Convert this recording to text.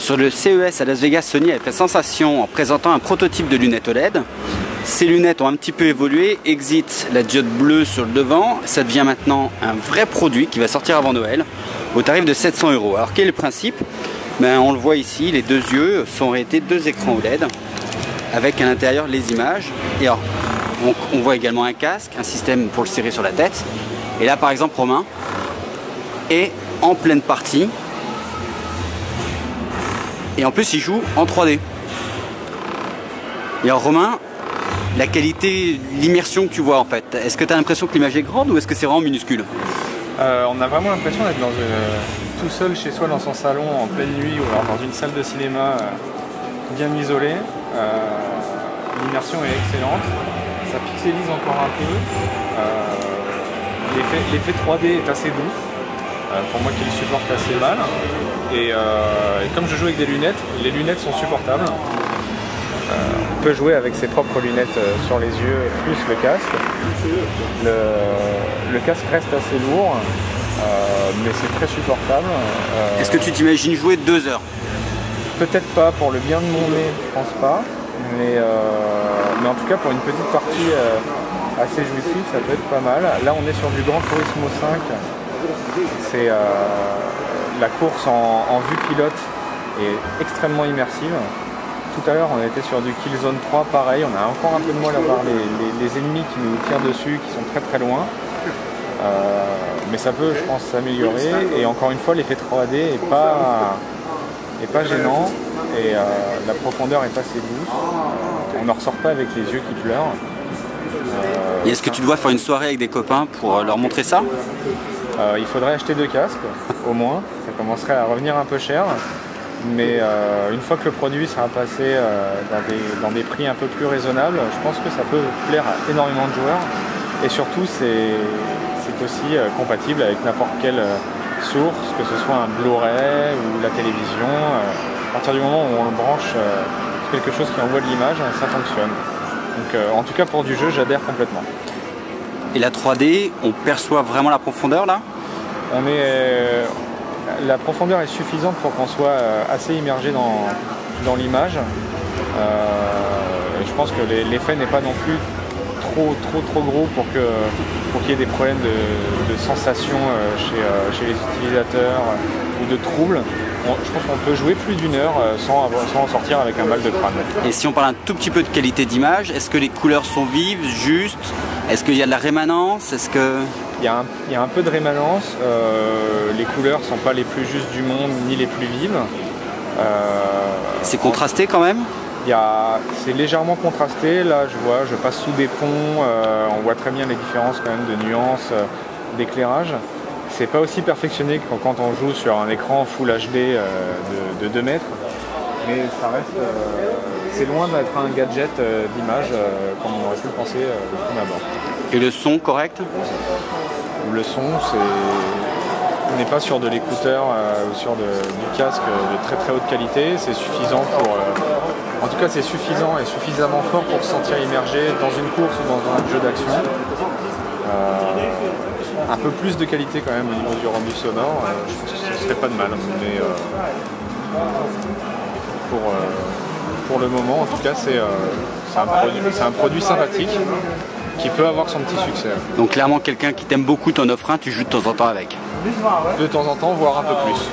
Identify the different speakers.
Speaker 1: Sur le CES à Las Vegas, Sony a fait sensation en présentant un prototype de lunettes OLED. Ces lunettes ont un petit peu évolué, exit la diode bleue sur le devant, ça devient maintenant un vrai produit qui va sortir avant Noël au tarif de 700 €. Alors quel est le principe? On le voit ici, les deux yeux sont en réalité deux écrans OLED avec à l'intérieur les images. Et alors, on voit également un casque, un système pour le serrer sur la tête. Et là par exemple Romain est en pleine partie. Et en plus il joue en 3D. Et alors Romain, la qualité, l'immersion que tu vois en fait, est-ce que tu as l'impression que l'image est grande ou est-ce que c'est vraiment minuscule?
Speaker 2: On a vraiment l'impression d'être tout seul chez soi dans son salon en pleine nuit ou alors dans une salle de cinéma bien isolée. L'immersion est excellente, ça pixelise encore un peu. L'effet 3D est assez doux, pour moi qui le supporte assez mal. Et comme je joue avec des lunettes, les lunettes sont supportables. On peut jouer avec ses propres lunettes sur les yeux plus le casque. Le casque reste assez lourd, mais c'est très supportable.
Speaker 1: Est-ce que tu t'imagines jouer 2 heures?
Speaker 2: Peut-être pas, pour le bien de mon nez, je pense pas. Mais en tout cas pour une petite partie assez jouissive, ça peut être pas mal. Là on est sur du Gran Turismo 5. C'est la course en vue pilote est extrêmement immersive. Tout à l'heure on était sur du Killzone 3, pareil, on a encore un peu de mal à voir les ennemis qui nous tirent dessus, qui sont très très loin. Mais ça peut, je pense, s'améliorer. Et encore une fois, l'effet 3D est pas gênant et la profondeur est assez douce. On n'en ressort pas avec les yeux qui pleurent.
Speaker 1: Et est-ce que tu dois faire une soirée avec des copains pour leur montrer ça?
Speaker 2: Il faudrait acheter 2 casques, au moins. Ça commencerait à revenir un peu cher. Mais une fois que le produit sera passé dans des prix un peu plus raisonnables, je pense que ça peut plaire à énormément de joueurs. Et surtout, c'est aussi compatible avec n'importe quelle source, que ce soit un Blu-ray ou la télévision. À partir du moment où on le branche quelque chose qui envoie de l'image, ça fonctionne. Donc en tout cas pour du jeu, j'adhère complètement.
Speaker 1: Et la 3D, on perçoit vraiment la profondeur là?
Speaker 2: La profondeur est suffisante pour qu'on soit assez immergé dans l'image. Je pense que l'effet n'est pas non plus trop gros pour qu'il y ait des problèmes de sensation chez les utilisateurs ou de troubles. Je pense qu'on peut jouer plus d'1 heure sans en sortir avec un mal de crâne.
Speaker 1: Et si on parle un tout petit peu de qualité d'image, est-ce que les couleurs sont vives, justes? Est-ce qu'il y a de la rémanence?
Speaker 2: Il y a un peu de rémanence. Les couleurs ne sont pas les plus justes du monde ni les plus vives.
Speaker 1: C'est contrasté quand même?
Speaker 2: C'est légèrement contrasté. Là je passe sous des ponts, on voit très bien les différences quand même de nuances, d'éclairage. C'est pas aussi perfectionné que quand on joue sur un écran Full HD de 2 mètres, mais ça reste, c'est loin d'être un gadget d'image comme on aurait pu le penser de prime abord.
Speaker 1: Et le son correct?
Speaker 2: Le son, on n'est pas sur de l'écouteur ou sur du casque de très très haute qualité, c'est suffisant pour... en tout cas c'est suffisant et suffisamment fort pour se sentir immergé dans une course ou dans un jeu d'action. Un peu plus de qualité quand même au niveau du rendu sonore, je pense que ce serait pas de mal. Mais pour le moment, en tout cas, c'est un produit sympathique qui peut avoir son petit succès.
Speaker 1: Donc clairement, quelqu'un qui t'aime beaucoup t'en offre un, tu joues de temps en temps avec?
Speaker 2: De temps en temps, voire un peu plus.